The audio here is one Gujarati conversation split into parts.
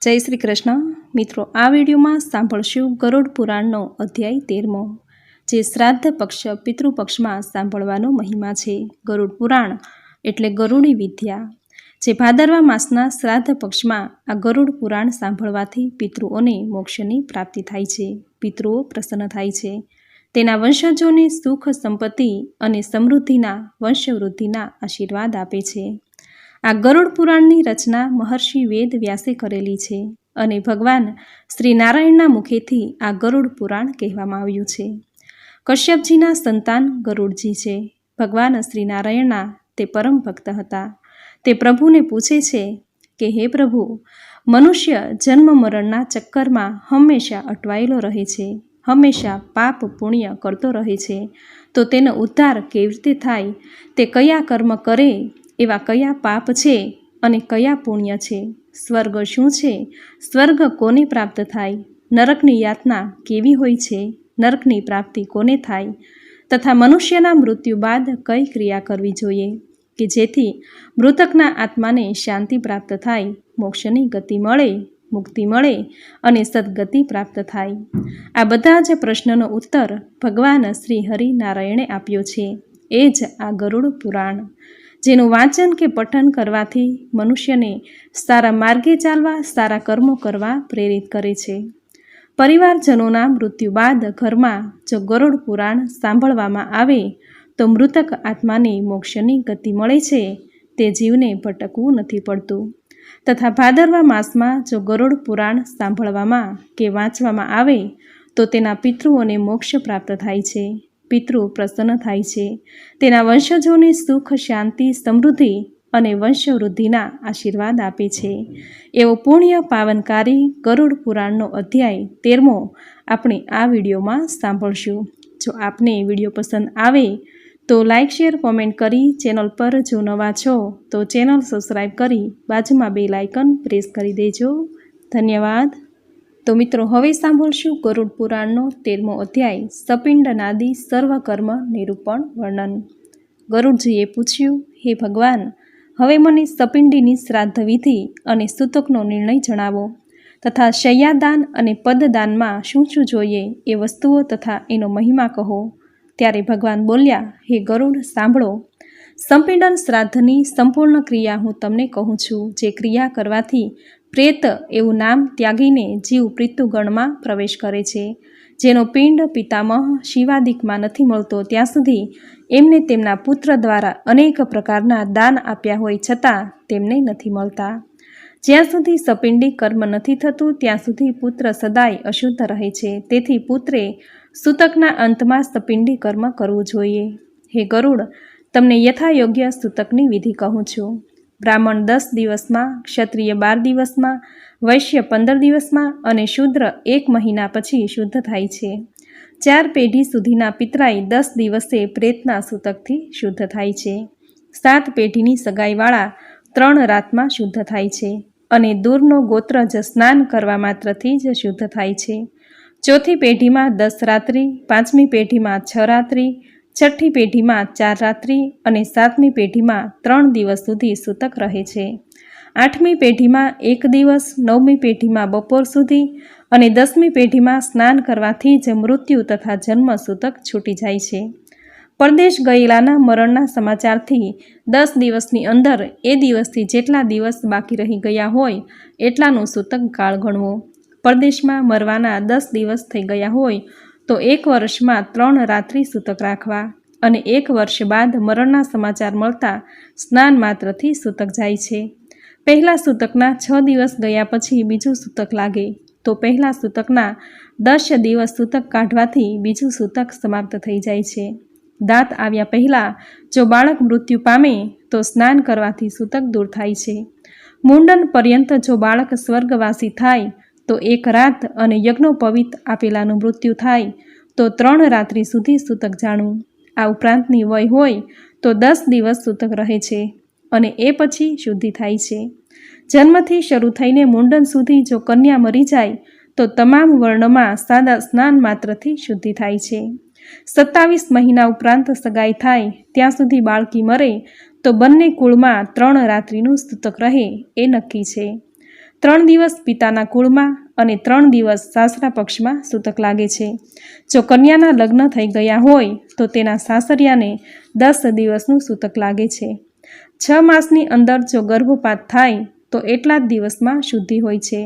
જય શ્રી કૃષ્ણ મિત્રો, આ વિડીયોમાં સાંભળશું ગરુડ પુરાણનો અધ્યાય 13મો, જે શ્રાદ્ધ પક્ષ પિતૃપક્ષમાં સાંભળવાનો મહિમા છે. ગરુડ પુરાણ એટલે ગરુડી વિદ્યા. જે ભાદરવા માસના શ્રાદ્ધ પક્ષમાં આ ગરુડ પુરાણ સાંભળવાથી પિતૃઓને મોક્ષની પ્રાપ્તિ થાય છે. પિતૃઓ પ્રસન્ન થાય છે. તેના વંશજોને સુખ, સંપત્તિ અને સમૃદ્ધિના વંશવૃદ્ધિના આશીર્વાદ આપે છે. આ ગરુડ પુરાણની રચના મહર્ષિ વેદ વ્યાસે કરેલી છે અને ભગવાન શ્રી નારાયણના મુખેથી આ ગરુડ પુરાણ કહેવામાં આવ્યું છે. કશ્યપજીના સંતાન ગરુડજી છે. ભગવાન શ્રી નારાયણના તે પરમ ભક્ત હતા. તે પ્રભુને પૂછે છે કે હે પ્રભુ, મનુષ્ય જન્મ મરણના ચક્કરમાં હંમેશા અટવાયેલો રહે છે, હંમેશા પાપ પુણ્ય કરતો રહે છે, તો તેનો ઉદ્ધાર કેવી રીતે થાય? તે કયા કર્મ કરે? એવા કયા પાપ છે અને કયા પુણ્ય છે? સ્વર્ગ શું છે? સ્વર્ગ કોને પ્રાપ્ત થાય? નરકની યાતના કેવી હોય છે? નરકની પ્રાપ્તિ કોને થાય? તથા મનુષ્યના મૃત્યુ બાદ કઈ ક્રિયા કરવી જોઈએ કે જેથી મૃતકના આત્માને શાંતિ પ્રાપ્ત થાય, મોક્ષની ગતિ મળે, મુક્તિ મળે અને સદગતિ પ્રાપ્ત થાય? આ બધા જ પ્રશ્નનો ઉત્તર ભગવાન શ્રી હરિનારાયણે આપ્યો છે. એ જ આ ગરુડ પુરાણ, જેનું વાંચન કે પઠન કરવાથી મનુષ્યને સારા માર્ગે ચાલવા, સારા કર્મો કરવા પ્રેરિત કરે છે. પરિવારજનોના મૃત્યુ બાદ ઘરમાં જો ગરુડ પુરાણ સાંભળવામાં આવે તો મૃતક આત્માને મોક્ષની ગતિ મળે છે. તે જીવને ભટકવું નથી પડતું. તથા ભાદરવા માસમાં જો ગરુડ પુરાણ સાંભળવામાં કે વાંચવામાં આવે તો તેના પિતૃઓને મોક્ષ પ્રાપ્ત થાય છે. પિતૃ પ્રસન્ન થાય છે. તેના વંશજોને સુખ, શાંતિ, સમૃદ્ધિ અને વંશવૃદ્ધિના આશીર્વાદ આપે છે. એવો પુણ્ય પાવનકારી ગરુડ પુરાણનો અધ્યાય 13મો આપણે આ વિડીયોમાં સાંભળશું. જો આપને વિડીયો પસંદ આવે તો લાઇક, શેર, કોમેન્ટ કરી ચેનલ પર જો નવા છો તો ચેનલ સબસ્ક્રાઈબ કરી બાજુમાં બેલ આઇકન પ્રેસ કરી દેજો. ધન્યવાદ. તો મિત્રો, હવે સાંભળશું ગરુડ પુરાણનો 13મો અધ્યાય, સપિંડનાદી સર્વકર્મ નિરૂપણ વર્ણન. ગરુડજીએ પૂછ્યું, હે ભગવાન, હવે મને સપિંડીની શ્રાદ્ધ વિધિ અને સૂતકનો નિર્ણય જણાવો. તથા શય્યાદાન અને પદદાનમાં શું શું જોઈએ એ વસ્તુઓ તથા એનો મહિમા કહો. ત્યારે ભગવાન બોલ્યા, હે ગરુડ, સાંભળો. સંપીડન શ્રાદ્ધની સંપૂર્ણ ક્રિયા હું તમને કહું છું. જે ક્રિયા કરવાથી પ્રેત એવું નામ ત્યાગીને જીવ પિતૃગણમાં પ્રવેશ કરે છે. જેનો પિંડ પિતામહ શિવાદિકમાં નથી મળતો ત્યાં સુધી એમને તેમના પુત્ર દ્વારા અનેક પ્રકારના દાન આપ્યા હોય છતાં તેમને નથી મળતા. જ્યાં સુધી સપિંડી કર્મ નથી થતું ત્યાં સુધી પુત્ર સદાય અશુદ્ધ રહે છે. તેથી પુત્રે સૂતકના અંતમાં સપિંડી કર્મ કરવું જોઈએ. હે ગરુડ, તમને યથાયોગ્ય સૂતકની વિધિ કહું છું. બ્રાહ્મણ 10 દિવસમાં, ક્ષત્રિય 12 દિવસમાં, વૈશ્ય 15 દિવસમાં અને શૂદ્ર 1 મહિના પછી શુદ્ધ થાય છે. 4 પેઢી સુધીના પિતરાઈ 10 દિવસે પ્રેતના સૂતકથી શુદ્ધ થાય છે. 7 પેઢીની સગાઈવાળા 3 રાતમાં શુદ્ધ થાય છે અને દૂરનો ગોત્ર જ સ્નાન કરવા માત્રથી જ શુદ્ધ થાય છે. 4થી પેઢીમાં 10 રાત્રિ, 5મી પેઢીમાં 6 રાત્રિ, 6ઠ્ઠી પેઢીમાં 4 રાત્રિ અને 7મી પેઢીમાં 3 દિવસ સુધી સૂતક રહે છે. 8મી પેઢીમાં 1 દિવસ, 9મી પેઢીમાં બપોર સુધી અને 10મી પેઢીમાં સ્નાન કરવાથી જ મૃત્યુ તથા જન્મ સૂતક છૂટી જાય છે. પરદેશ ગયેલાના મરણના સમાચારથી 10 દિવસની અંદર એ દિવસથી જેટલા દિવસ બાકી રહી ગયા હોય એટલાનું સૂતક કાળ ગણવો. પરદેશમાં મરવાના 10 દિવસ થઈ ગયા હોય તો 1 વર્ષમાં 3 રાત્રિ સૂતક રાખવા અને 1 વર્ષ બાદ મરણના સમાચાર મળતા સ્નાન માત્રથી સૂતક જાય છે. પહેલા સૂતકના 6 દિવસ ગયા પછી બીજું સૂતક લાગે તો પહેલા સૂતકના 10 દિવસ સૂતક કાઢવાથી બીજું સૂતક સમાપ્ત થઈ જાય છે. દાંત આવ્યા પહેલાં જો બાળક મૃત્યુ પામે તો સ્નાન કરવાથી સૂતક દૂર થાય છે. મુંડન પર્યંત જો બાળક સ્વર્ગવાસી થાય તો 1 રાત અને યજ્ઞોપવિત આપેલાનું મૃત્યુ થાય તો 3 રાત્રિ સુધી સૂતક જાણવું. આ ઉપરાંતની વય હોય તો 10 દિવસ સૂતક રહે છે અને એ પછી શુદ્ધિ થાય છે. જન્મથી શરૂ થઈને મુંડન સુધી જો કન્યા મરી જાય તો તમામ વર્ણમાં સાદા સ્નાન માત્રથી શુદ્ધિ થાય છે. 27 મહિના ઉપરાંત સગાઈ થાય ત્યાં સુધી બાળકી મરે તો બંને કુળમાં 3 રાત્રિનું સૂતક રહે એ નક્કી છે. 3 દિવસ પિતાના કુળમાં અને 3 દિવસ સાસરા પક્ષમાં સૂતક લાગે છે. જો કન્યાના લગ્ન થઈ ગયા હોય તો તેના સાસરિયાને 10 દિવસનું સૂતક લાગે છે. 6 માસની અંદર જો ગર્ભપાત થાય તો એટલા જ દિવસમાં શુદ્ધિ હોય છે.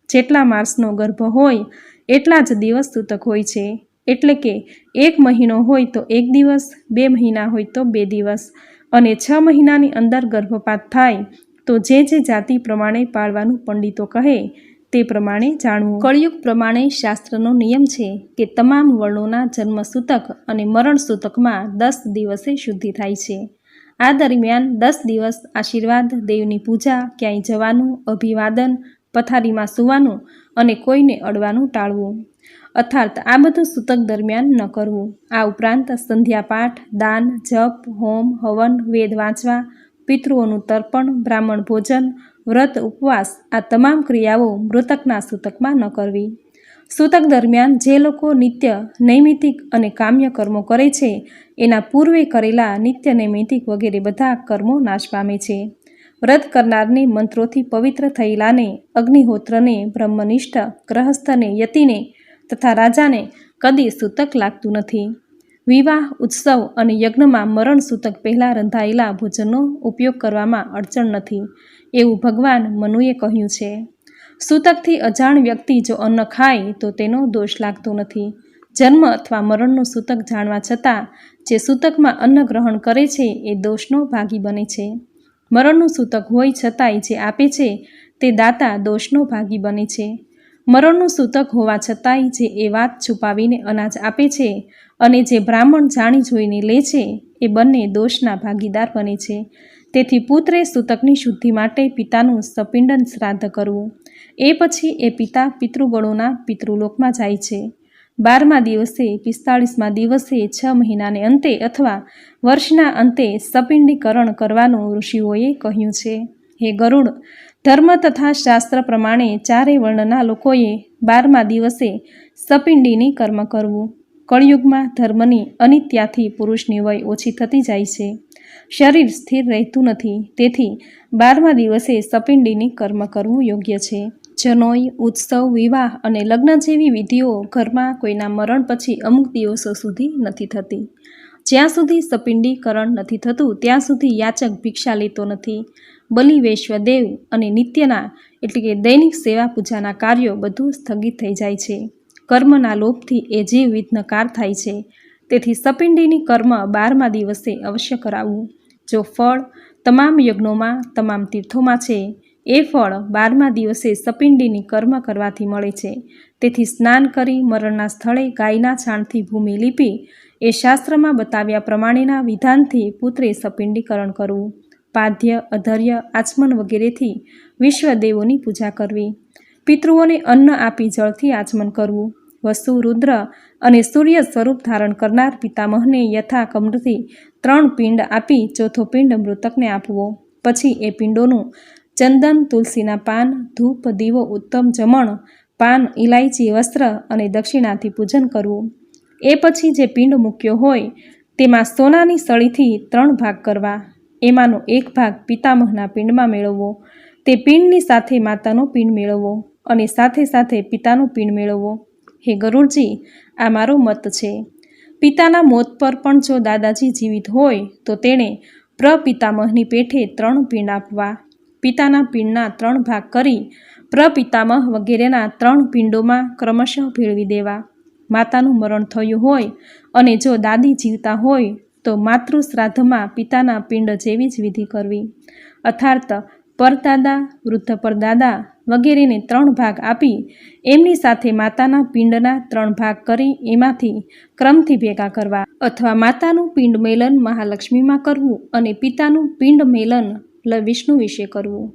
જેટલા માસનો ગર્ભ હોય એટલા જ દિવસ સૂતક હોય છે. એટલે કે 1 મહિનો હોય તો 1 દિવસ, 2 મહિના હોય તો 2 દિવસ અને 6 મહિનાની અંદર ગર્ભપાત થાય તો જે જાતિ પ્રમાણે પાળવાનું પંડિતો કહે તે પ્રમાણે જાણવું. કળિયુગ પ્રમાણે શાસ્ત્રનો નિયમ છે કે તમામ વર્ણોના જન્મ સૂતક અને મરણ સૂતકમાં 10 દિવસે શુદ્ધિ થાય છે. આ દરમિયાન 10 દિવસ આશીર્વાદ, દેવની પૂજા, ક્યાંય જવાનું, અભિવાદન, પથારીમાં સૂવાનું અને કોઈને અડવાનું ટાળવું. અર્થાત આ બધું સૂતક દરમિયાન ન કરવું. આ ઉપરાંત સંધ્યા પાઠ, દાન, જપ, હોમ, હવન, વેદ વાંચવા, પિતૃઓનું તર્પણ, બ્રાહ્મણ ભોજન, વ્રત, ઉપવાસ આ તમામ ક્રિયાઓ મૃતકના સૂતકમાં ન કરવી. સૂતક દરમિયાન જે લોકો નિત્ય, નૈમિતિક અને કામ્ય કર્મો કરે છે એના પૂર્વે કરેલા નિત્ય, નૈમિતિક વગેરે બધા કર્મો નાશ પામે છે. વ્રત કરનારને મંત્રોથી પવિત્ર થયેલાને, અગ્નિહોત્રને, બ્રહ્મનિષ્ઠ, ગ્રહસ્થને, યતિને તથા રાજાને કદી સૂતક લાગતું નથી. વિવાહ, ઉત્સવ અને યજ્ઞમાં મરણ સૂતક પહેલાં રંધાયેલા ભોજનનો ઉપયોગ કરવામાં અડચણ નથી એવું ભગવાન મનુએ કહ્યું છે. સૂતકથી અજાણ વ્યક્તિ જો અન્ન ખાય તો તેનો દોષ લાગતો નથી. જન્મ અથવા મરણનું સૂતક જાણવા છતાં જે સૂતકમાં અન્ન ગ્રહણ કરે છે એ દોષનો ભાગી બને છે. મરણનું સૂતક હોય છતાંય જે આપે છે તે દાતા દોષનો ભાગી બને છે. મરણનું સૂતક હોવા છતાંય જે એ વાત છુપાવીને અનાજ આપે છે અને જે બ્રાહ્મણ જાણી જોઈને લે છે એ બંને દોષના ભાગીદાર બને છે. તેથી પુત્રે સૂતકની શુદ્ધિ માટે પિતાનું સપિંડન શ્રાદ્ધ કરવું. એ પછી એ પિતા પિતૃગણોના પિતૃલોકમાં જાય છે. 12મા દિવસે, 45મા દિવસે, 6 મહિનાને અંતે અથવા વર્ષના અંતે સપિંડીકરણ કરવાનું ઋષિઓએ કહ્યું છે. હે ગરુડ, ધર્મ તથા શાસ્ત્ર પ્રમાણે 4 વર્ણના લોકોએ 12મા દિવસે સપિંડીની કર્મ કરવું. કળિયુગમાં ધર્મની અનિત્યાથી પુરુષની વય ઓછી થતી જાય છે. શરીર સ્થિર રહેતું નથી. તેથી 12મા દિવસે સપિંડીની કર્મ કરવું યોગ્ય છે. જનોઈ, ઉત્સવ, વિવાહ અને લગ્ન જેવી વિધિઓ ઘરમાં કોઈના મરણ પછી અમુક દિવસો સુધી નથી થતી. જ્યાં સુધી સપિંડીકરણ નથી થતું ત્યાં સુધી યાચક ભિક્ષા લેતો નથી. બલિ, વૈશ્વદેવ અને નિત્યના એટલે કે દૈનિક સેવા પૂજાના કાર્યો બધું સ્થગિત થઈ જાય છે. કર્મના લોભથી એ જીવ વિઘ્નકાર થાય છે. તેથી સપિંડીની કર્મ 12મા દિવસે અવશ્ય કરાવવું. જો ફળ તમામ યજ્ઞોમાં, તમામ તીર્થોમાં છે એ ફળ 12મા દિવસે સપિંડીની કર્મ કરવાથી મળે છે. તેથી સ્નાન કરી મરણના સ્થળે ગાયના છાણથી ભૂમિ લીપી એ શાસ્ત્રમાં બતાવ્યા પ્રમાણેના વિધાનથી પુત્રે સપિંડીકરણ કરવું. પાદ્ય, અધર્ય, આચમન વગેરેથી વિશ્વદેવોની પૂજા કરવી. પિતૃઓને અન્ન આપી જળથી આચમન કરવું. વસુ, રુદ્ર અને સૂર્ય સ્વરૂપ ધારણ કરનાર પિતામહને યથાક્રમથી 3 પિંડ આપી ચોથો પિંડ મૃતકને આપવો. પછી એ પિંડોનું ચંદન, તુલસીના પાન, ધૂપ, દીવો, ઉત્તમ જમણ, પાન, ઇલાયચી, વસ્ત્ર અને દક્ષિણાથી પૂજન કરવું. એ પછી જે પિંડ મૂક્યો હોય તેમાં સોનાની સળીથી 3 ભાગ કરવા. એમાંનો 1 ભાગ પિતામહના પિંડમાં મેળવવો. તે પિંડની સાથે માતાનો પિંડ મેળવવો અને સાથે સાથે પિતાનો પિંડ મેળવવો. હે ગરુડજી, આ મારો મત છે. પિતાના મોત પર પણ જો દાદાજી જીવિત હોય તો તેણે પ્રપિતામહની પેઠે 3 પિંડ આપવા. પિતાના પિંડના 3 ભાગ કરી પ્રપિતામહ વગેરેના 3 પિંડોમાં ક્રમશઃ ભેળવી દેવા. માતાનું મરણ થયું હોય અને જો દાદી જીવતા હોય તો માતૃ શ્રાદ્ધમાં પિતાના પિંડ જેવી જ વિધિ કરવી. અર્થાત પરદાદા, વૃદ્ધ પરદાદા વગેરેને 3 ભાગ આપી એમની સાથે માતાના પિંડના 3 ભાગ કરી એમાંથી ક્રમથી ભેગા કરવા. અથવા માતાનું પિંડ મેલન મહાલક્ષ્મીમાં કરવું અને પિતાનું પિંડ મેલન વિષ્ણુ વિશે કરવું.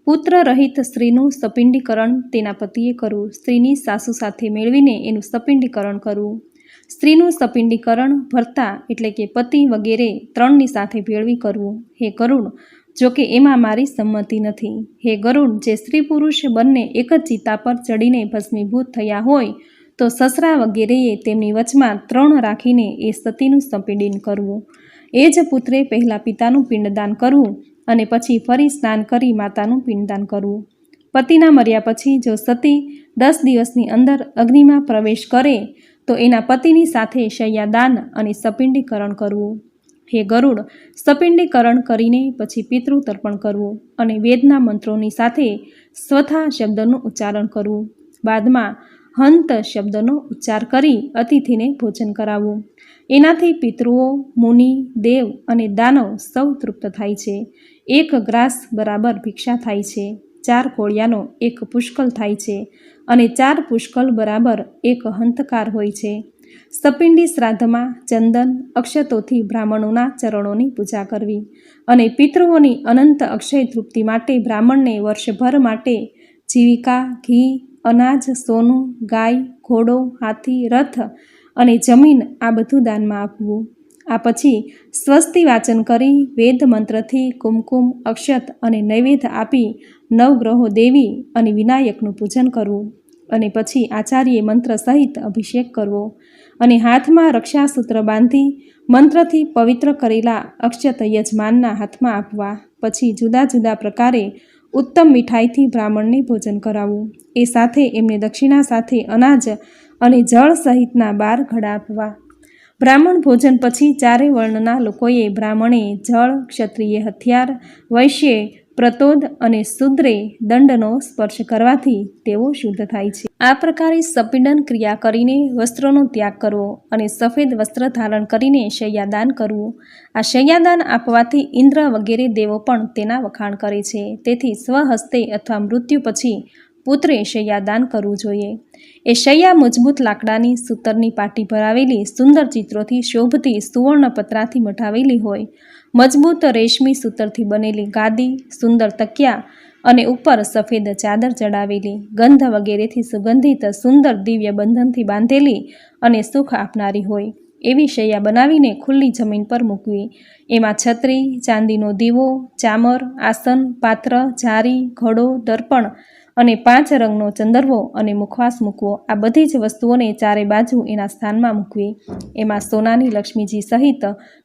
પુત્ર રહિત સ્ત્રીનું સપિંડીકરણ તેના પતિએ કરવું. સ્ત્રીની સાસુ સાથે મેળવીને એનું સપિંડીકરણ કરવું. સ્ત્રીનું સપિંડીકરણ ભર્તા એટલે કે પતિ વગેરે 3ની સાથે ભેળવી કરવું. હે ગરુડ, જોકે એમાં મારી સંમતિ નથી. હે ગરુડ, જે સ્ત્રી પુરુષ બંને એક જ ચિતા પર ચડીને ભસ્મીભૂત થયા હોય તો સસરા વગેરેએ તેમની વચમાં 3 રાખીને એ સતીનું સપિંડન કરવું. એ જ પુત્રે પહેલાં પિતાનું પિંડદાન કરવું અને પછી ફરી સ્નાન કરી માતાનું પિંડદાન કરવું. પતિના મર્યા પછી જો સતી 10 દિવસની અંદર અગ્નિમાં પ્રવેશ કરે તો એના પતિની સાથે શય્યાદાન અને સપિંડીકરણ કરવું. હે ગરુડ, સપિંડીકરણ કરીને પછી પિતૃ તર્પણ કરવું અને વેદના મંત્રોની સાથે સ્વથા શબ્દનું ઉચ્ચારણ કરવું. બાદમાં હંત શબ્દનો ઉચ્ચાર કરી અતિથિને ભોજન કરાવવું. એનાથી પિતૃઓ, મુનિ, દેવ અને દાનવ સૌ તૃપ્ત થાય છે. 1 ગ્રાસ બરાબર ભિક્ષા થાય છે. 4 કોળિયાનો 1 પુષ્કળ થાય છે અને 4 પુષ્કળ બરાબર 1 હંતકાર હોય છે. સપિંડી શ્રાદ્ધમાં ચંદન અક્ષતોથી બ્રાહ્મણોના ચરણોની પૂજા કરવી અને પિતૃઓની અનંત અક્ષય તૃપ્તિ માટે બ્રાહ્મણને વર્ષભર માટે જીવિકા, ઘી, અનાજ, સોનું, ગાય, ઘોડો, હાથી, રથ અને જમીન આ બધું દાનમાં આપવું. આ પછી સ્વસ્તિ વાચન કરી વેદ મંત્રથી કુમકુમ, અક્ષત અને નૈવેદ્ય આપી નવગ્રહો દેવી અને વિનાયકનું પૂજન કરવું અને પછી આચાર્ય મંત્ર સહિત અભિષેક કરવો અને હાથમાં રક્ષાસૂત્ર બાંધી મંત્રથી પવિત્ર કરેલા અક્ષત યજમાનના હાથમાં આપવા. પછી જુદા જુદા પ્રકારે ઉત્તમ મીઠાઈથી બ્રાહ્મણને ભોજન કરાવવું. એ સાથે એમને દક્ષિણા સાથે અનાજ અને જળ સહિતના 12 ઘડા આપવા. બ્રાહ્મણ ભોજન પછી 4 વર્ણના લોકોએ બ્રાહ્મણે જળ, ક્ષત્રિય હથિયાર, વૈશ્યે પ્રતોદ અને શૂદ્રે દંડનો સ્પર્શ કરવાથી તેઓ શુદ્ધ થાય છે. આ પ્રકારે સપિંડન ક્રિયા કરીને વસ્ત્રોનો ત્યાગ કરવો અને સફેદ વસ્ત્ર ધારણ કરીને શય્યાદાન કરવું. આ શય્યાદાન આપવાથી ઇન્દ્ર વગેરે દેવો પણ તેના વખાણ કરે છે. તેથી સ્વહસ્તે અથવા મૃત્યુ પછી પુત્રે શય્યાદાન કરવું જોઈએ. એ શય્યા મજબૂત લાકડાની સૂતરની પાટી ભરાવેલી સુંદર ચિત્રોથી શોભતી સુવર્ણ પતરાથી મઢાવેલી હોય, મજબૂત રેશમી સૂતરથી બનેલી ગાદી, સુંદર તકિયા અને ઉપર સફેદ ચાદર ચડાવેલી, ગંધ વગેરેથી સુગંધિત સુંદર દિવ્ય બંધનથી બાંધેલી અને સુખ આપનારી હોય એવી શૈયા બનાવીને ખુલ્લી જમીન પર મૂકવી. એમાં છત્રી, ચાંદીનો દીવો, ચામર, આસન, પાત્ર, જારી, ઘડો, દર્પણ અને 5 રંગનો ચંદરવો અને મુખવાસ મૂકવો. આ બધી જ વસ્તુઓને 4 બાજુ એના સ્થાનમાં મૂકવી. એમાં સોનાની લક્ષ્મીજી સહિત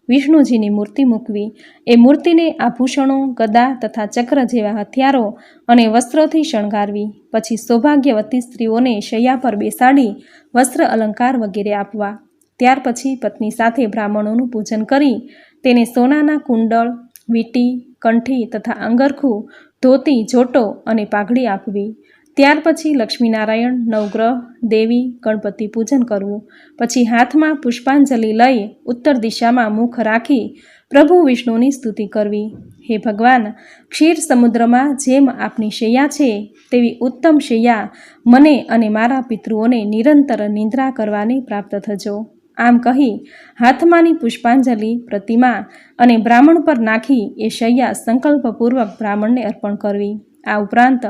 વિષ્ણુજીની મૂર્તિ મૂકવી. એ મૂર્તિને આભૂષણો, ગદા તથા ચક્ર જેવા હથિયારો અને વસ્ત્રોથી શણગારવી. પછી સૌભાગ્યવતી સ્ત્રીઓને શૈયા પર બેસાડી વસ્ત્ર અલંકાર વગેરે આપવા. ત્યાર પછી પત્ની સાથે બ્રાહ્મણોનું પૂજન કરી તેને સોનાના કુંડળ, વીંટી, કંઠી તથા અંગરખું, ધોતી, જોટો અને પાઘડી આપવી. ત્યાર પછી લક્ષ્મીનારાયણ, નવગ્રહ, દેવી, ગણપતિ પૂજન કરવું. પછી હાથમાં પુષ્પાંજલિ લઈ ઉત્તર દિશામાં મુખ રાખી પ્રભુ વિષ્ણુની સ્તુતિ કરવી. હે ભગવાન, ક્ષીર સમુદ્રમાં જેમ આપની શૈયા છે તેવી ઉત્તમ શૈયા મને અને મારા પિતૃઓને નિરંતર નિંદ્રા કરવાની પ્રાપ્ત થજો. આમ કહી હાથમાંની પુષ્પાંજલિ પ્રતિમા અને બ્રાહ્મણ પર નાખી એ શૈયા સંકલ્પપૂર્વક બ્રાહ્મણને અર્પણ કરવી. આ ઉપરાંત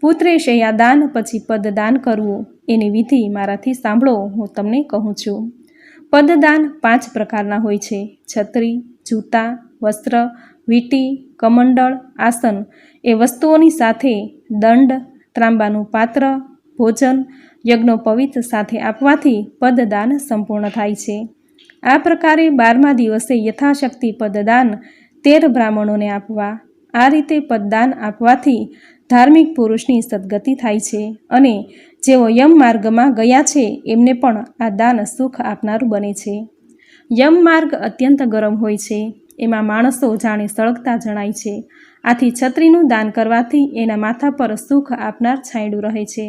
પુત્રે શૈયાદાન પછી પદદાન કરવું. એની વિધિ મારાથી સાંભળો, હું તમને કહું છું. પદદાન 5 પ્રકારના હોય છે: છત્રી, જૂતા, વસ્ત્ર, વીંટી, કમંડળ, આસન. એ વસ્તુઓની સાથે દંડ, ત્રાંબાનું પાત્ર, ભોજન, યજ્ઞોપવિત સાથે આપવાથી પદદાન સંપૂર્ણ થાય છે. આ પ્રકારે 12મા દિવસે યથાશક્તિ પદદાન 13 બ્રાહ્મણોને આપવા. આ રીતે પદદાન આપવાથી ધાર્મિક પુરુષની સદગતિ થાય છે અને જેઓ યમ માર્ગમાં ગયા છે એમને પણ આ દાન સુખ આપનારું બને છે. યમ માર્ગ અત્યંત ગરમ હોય છે. એમાં માણસો જાણે સળગતા જણાય છે. આથી છત્રીનું દાન કરવાથી એના માથા પર સુખ આપનાર છાંયડું રહે છે.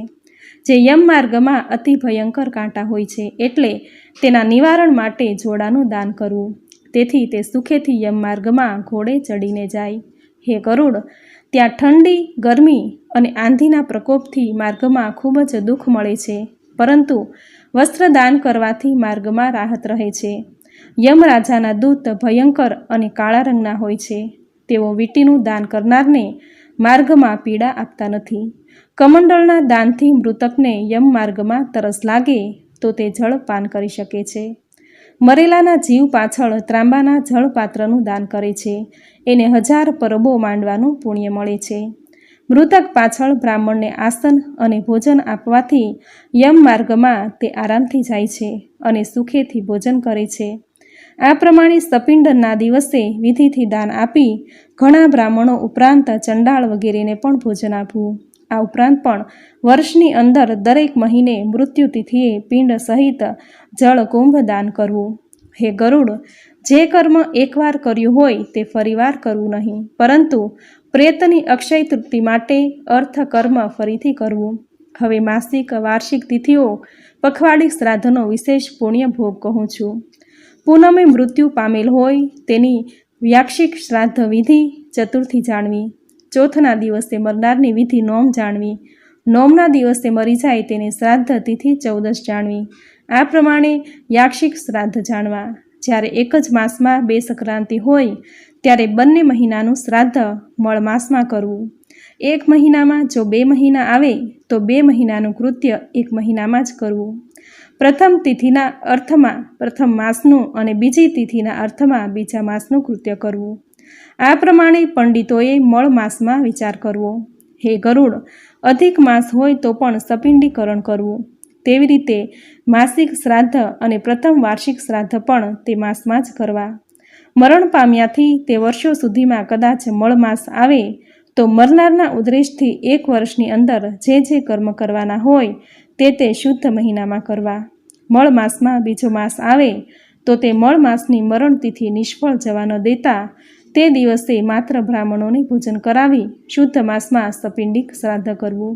જે યમ માર્ગમાં અતિ ભયંકર કાંટા હોય છે એટલે તેના નિવારણ માટે જોડાનું દાન કરવું. તેથી તે સુખેથી યમ માર્ગમાં ઘોડે ચડીને જાય. હે ગરુડ, ત્યાં ઠંડી, ગરમી અને આંધીના પ્રકોપથી માર્ગમાં ખૂબ જ દુઃખ મળે છે, પરંતુ વસ્ત્રદાન કરવાથી માર્ગમાં રાહત રહે છે. યમરાજાના દૂત ભયંકર અને કાળા રંગના હોય છે. તેઓ વીંટીનું દાન કરનારને માર્ગમાં પીડા આપતા નથી. કમંડળના દાનથી મૃતકને યમ માર્ગમાં તરસ લાગે તો તે જળ પાન કરી શકે છે. મરેલાના જીવ પાછળ ત્રાંબાના જળપાત્રનું દાન કરે છે. એને 1000 પરબો માંડવાનું પુણ્ય મળે છે. મૃતક પાછળ બ્રાહ્મણને આસન અને ભોજન આપવાથી યમ માર્ગમાં તે આરામથી જાય છે અને સુખેથી ભોજન કરે છે. આ પ્રમાણે સપિંડનના દિવસે વિધિથી દાન આપી ઘણા બ્રાહ્મણો ઉપરાંત ચંડાળ વગેરેને પણ ભોજન આપવું. આ ઉપરાંત પણ વર્ષની અંદર દરેક મહિને મૃત્યુતિથિએ પિંડ સહિત જળ કુંભ દાન કરવું. હે ગરુડ, જે કર્મ એકવાર કર્યું હોય તે ફરીવાર કરવું નહીં, પરંતુ પ્રેતની અક્ષય તૃપ્તિ માટે અર્થ કર્મ ફરીથી કરવું. હવે માસિક વાર્ષિક તિથિઓ પખવાડિક શ્રાદ્ધનો વિશેષ પુણ્ય ભોગ કહું છું. પૂનમે મૃત્યુ પામેલ હોય તેની વ્યાક્ષિક શ્રાદ્ધ વિધિ ચતુર્થી જાણવી. ચોથના દિવસે મરનારની વિધિ નોમ જાણવી. નોમના દિવસે મરી જાય તેની શ્રાદ્ધ તિથિ 14 જાણવી. આ પ્રમાણે યાક્ષિક શ્રાદ્ધ જાણવા. જ્યારે એક જ માસમાં 2 સંક્રાંતિ હોય ત્યારે બંને મહિનાનું શ્રાદ્ધ મળ માસમાં કરવું. એક મહિનામાં જો 2 મહિના આવે તો 2 મહિનાનું કૃત્ય 1 મહિનામાં જ કરવું. પ્રથમ તિથિના અર્થમાં પ્રથમ માસનું અને બીજી તિથિના અર્થમાં બીજા માસનું કૃત્ય કરવું. આ પ્રમાણે પંડિતોએ મળ માસમાં વિચાર કરવો. હે ગરુડ, અધિક માસ હોય તો પણ સપિંડીકરણ કરવું. તેવી રીતે માસિક શ્રાદ્ધ અને પ્રથમ વાર્ષિક શ્રાદ્ધ પણ તે માસમાં જ કરવા. મરણ પામ્યાથી તે વર્ષો સુધીમાં કદાચ મળ માસ આવે તો મરનારના ઉદ્દેશથી 1 વર્ષની અંદર જે કર્મ કરવાના હોય તે શુદ્ધ મહિનામાં કરવા. મળ માસમાં બીજો માસ આવે તો તે મળ માસની મરણ તિથિ નિષ્ફળ જવા ન દેતા તે દિવસે માત્ર બ્રાહ્મણોને ભોજન કરાવી શુદ્ધ માસમાં સપિંડિક શ્રાદ્ધ કરવું.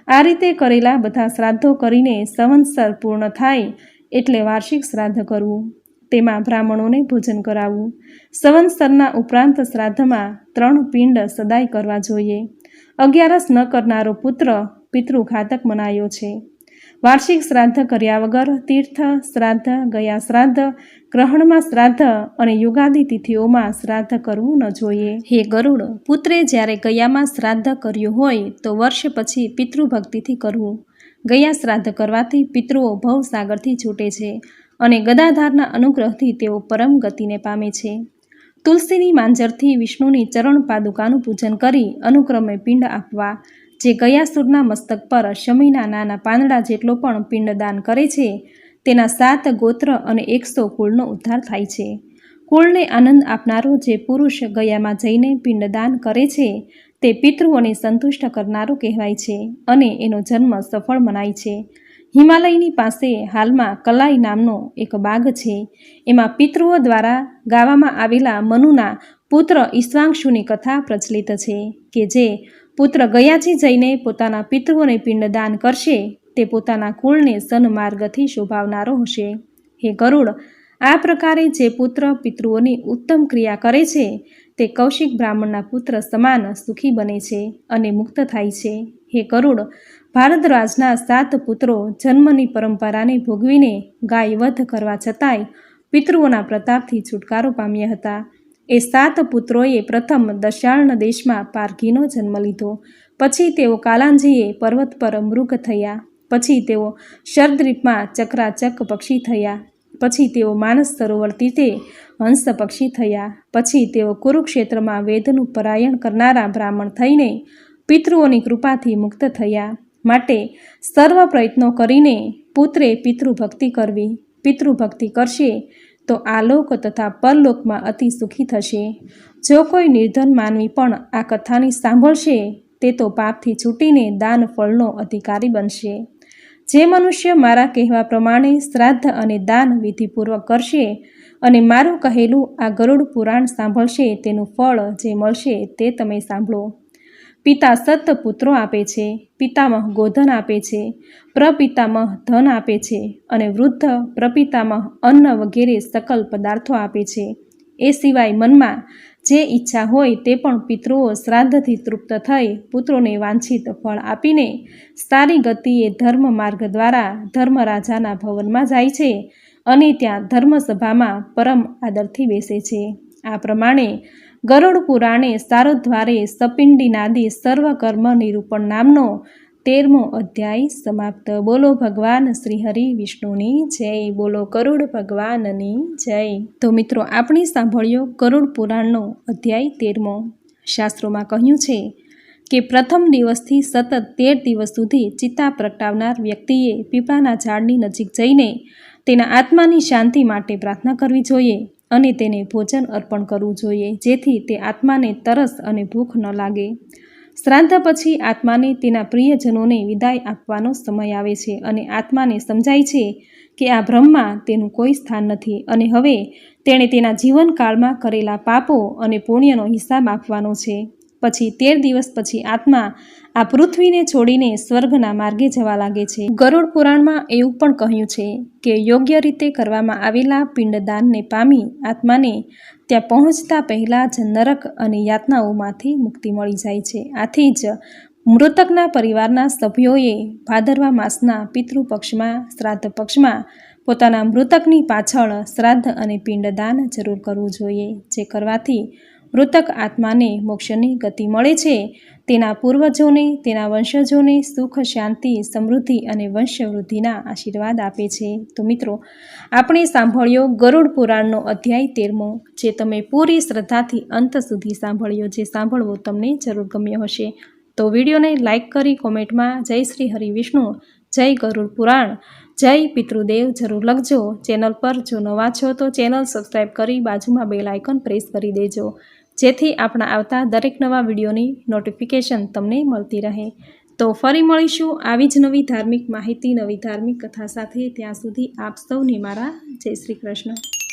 આ રીતે કરેલા બધા શ્રાદ્ધો કરીને સંવત્સર પૂર્ણ થાય એટલે વાર્ષિક શ્રાદ્ધ કરવું. તેમાં બ્રાહ્મણોને ભોજન કરાવવું. સંવત્સરના ઉપરાંત શ્રાદ્ધમાં 3 પિંડ સદાય કરવા જોઈએ. 11 ન કરનારો પુત્ર પિતૃઘાતક મનાયો છે. વાર્ષિક શ્રાદ્ધ કર્યા વગર તીર્થ શ્રાદ્ધ, ગયા શ્રાદ્ધ, ગ્રહણમાં શ્રાદ્ધ અને યુગાદી તિથિઓમાં શ્રાદ્ધ કરવું ન જોઈએ. હે ગરુડ, પુત્રે જ્યારે ગયામાં શ્રાદ્ધ કર્યું હોય તો વર્ષ પછી પિતૃભક્તિથી કરવું. ગયા શ્રાદ્ધ કરવાથી પિતૃઓ ભવસાગરથી છૂટે છે અને ગદાધારના અનુગ્રહથી તેઓ પરમ ગતિને પામે છે. તુલસીની માંજરથી વિષ્ણુની ચરણ પાદુકાનું પૂજન કરી અનુક્રમે પિંડ આપવા. જે ગયાસુરના મસ્તક પર શમીના નાના પાંદડા જેટલો પણ પિંડદાન કરે છે તેના 7 ગોત્ર અને 100 કુળનો ઉદ્ધાર થાય છે. કુળને આનંદ આપનારો જે પુરુષ ગયામાં જઈને પિંડદાન કરે છે તે પિતૃઓને સંતુષ્ટ કરનારો કહેવાય છે અને એનો જન્મ સફળ મનાય છે. હિમાલયની પાસે હાલમાં કલાઈ નામનો એક બાગ છે. એમાં પિતૃઓ દ્વારા ગાવામાં આવેલા મનુના પુત્ર ઈશ્વાંશુની કથા પ્રચલિત છે કે જે પુત્ર ગયાજી જઈને પોતાના પિતૃઓને પિંડદાન કરશે તે પોતાના કુળને સન્માર્ગથી શોભાવનારો હશે. હે ગરુડ, આ પ્રકારે જે પુત્ર પિતૃઓની ઉત્તમ ક્રિયા કરે છે તે કૌશિક બ્રાહ્મણના પુત્ર સમાન સુખી બને છે અને મુક્ત થાય છે. હે ગરુડ, ભારદ્વાજના 7 પુત્રો જન્મની પરંપરાને ભોગવીને ગાય વધ કરવા છતાંય પિતૃઓના પ્રતાપથી છુટકારો પામ્યા હતા. એ 7 પુત્રોએ પ્રથમ દશાર્ણ દેશમાં પારઘીનો જન્મ લીધો. પછી તેઓ કાલાંજીએ પર્વત પર મૃગ થયા. પછી તેઓ શરદ્રીપમાં ચક્રાચક પક્ષી થયા. પછી તેઓ માનસ સરોવર તીરે હંસ પક્ષી થયા. પછી તેઓ કુરુક્ષેત્રમાં વેદનું પરાયણ કરનારા બ્રાહ્મણ થઈને પિતૃઓની કૃપાથી મુક્ત થયા. માટે સર્વ પ્રયત્નો કરીને પુત્રે પિતૃભક્તિ કરવી. પિતૃભક્તિ કરશે તો આલોક તથા પરલોકમાં અતિ સુખી થશે. જો કોઈ નિર્ધન માનવી પણ આ કથાની સાંભળશે તે તો પાપથી છૂટીને દાન ફળનો અધિકારી બનશે. જે મનુષ્ય મારા કહેવા પ્રમાણે શ્રાદ્ધ અને દાન વિધિપૂર્વક કરશે અને મારું કહેલું આ ગરુડ પુરાણ સાંભળશે તેનું ફળ જે મળશે તે તમે સાંભળો. પિતા 7 પુત્રો આપે છે. પિતામહ ગોધન આપે છે. પ્રપિતામહ ધન આપે છે અને વૃદ્ધ પ્રપિતામહ અન્ન વગેરે સકલ પદાર્થો આપે છે. એ સિવાય મનમાં જે ઈચ્છા હોય તે પણ પિતૃઓ શ્રાદ્ધથી તૃપ્ત થઈ પુત્રોને વાંછિત ફળ આપીને સારી ગતિએ ધર્મ માર્ગ દ્વારા ધર્મરાજાના ભવનમાં જાય છે અને ત્યાં ધર્મસભામાં પરમ આદરથી બેસે છે. આ પ્રમાણે ગરુડ પુરાણે સારોદ્વારે સપિંડીનાદી સર્વકર્મ નિરૂપણ નામનો 13મો અધ્યાય સમાપ્ત. બોલો ભગવાન શ્રી હરિ વિષ્ણુની જય. બોલો ગરુડ ભગવાનની જય. તો મિત્રો, આપણે સાંભળ્યો ગરુડ પુરાણનો અધ્યાય 13મો. શાસ્ત્રોમાં કહ્યું છે કે પ્રથમ દિવસથી સતત 13 દિવસ સુધી ચિત્તા પ્રગટાવનાર વ્યક્તિએ પીપળાના ઝાડની નજીક જઈને તેના આત્માની શાંતિ માટે પ્રાર્થના કરવી જોઈએ અને તેને ભોજન અર્પણ કરવું જોઈએ, જેથી તે આત્માને તરસ અને ભૂખ ન લાગે. શ્રાદ્ધ પછી આત્માને તેના પ્રિયજનોને વિદાય આપવાનો સમય આવે છે અને આત્માને સમજાય છે કે આ બ્રહ્મમાં તેનું કોઈ સ્થાન નથી અને હવે તેણે તેના જીવનકાળમાં કરેલા પાપો અને પુણ્યનો હિસાબ આપવાનો છે. પછી 13 દિવસ પછી આત્મા આ પૃથ્વીને છોડીને સ્વર્ગના માર્ગે જવા લાગે છે. ગરુડ પુરાણમાં એવું પણ કહ્યું છે કે યોગ્ય રીતે કરવામાં આવેલા પિંડદાનને પામી આત્માને ત્યાં પહોંચતા પહેલાં જ નરક અને યાતનાઓમાંથી મુક્તિ મળી જાય છે. આથી જ મૃતકના પરિવારના સભ્યોએ ભાદરવા માસના પિતૃપક્ષમાં શ્રાદ્ધ પક્ષમાં પોતાના મૃતકની પાછળ શ્રાદ્ધ અને પિંડદાન જરૂર કરવું જોઈએ, જે કરવાથી મૃતક આત્માને મોક્ષની ગતિ મળે છે. તેના પૂર્વજોને, તેના વંશજોને સુખ, શાંતિ, સમૃદ્ધિ અને વંશવૃદ્ધિના આશીર્વાદ આપે છે. તો મિત્રો, આપણે સાંભળ્યો ગરુડ પુરાણનો અધ્યાય 13મો, જે તમે પૂરી શ્રદ્ધાથી અંત સુધી સાંભળ્યો. જે સાંભળવો તમને જરૂર ગમ્યો હશે તો વિડીયોને લાઇક કરી કોમેન્ટમાં જય શ્રી હરિવિષ્ણુ, જય ગરુડ પુરાણ, જય પિતૃદેવ જરૂર લખજો. ચેનલ પર જો નવા છો તો ચેનલ સબસ્ક્રાઈબ કરી બાજુમાં બેલ આઇકન પ્રેસ કરી દેજો, જેથી આપણા આવતા દરેક નવા વિડીયોની નોટિફિકેશન તમને મળતી રહે. તો ફરી મળીશું આવી જ નવી ધાર્મિક માહિતી, નવી ધાર્મિક કથા સાથે. ત્યાં સુધી આપ સૌને મારા જય શ્રી કૃષ્ણ.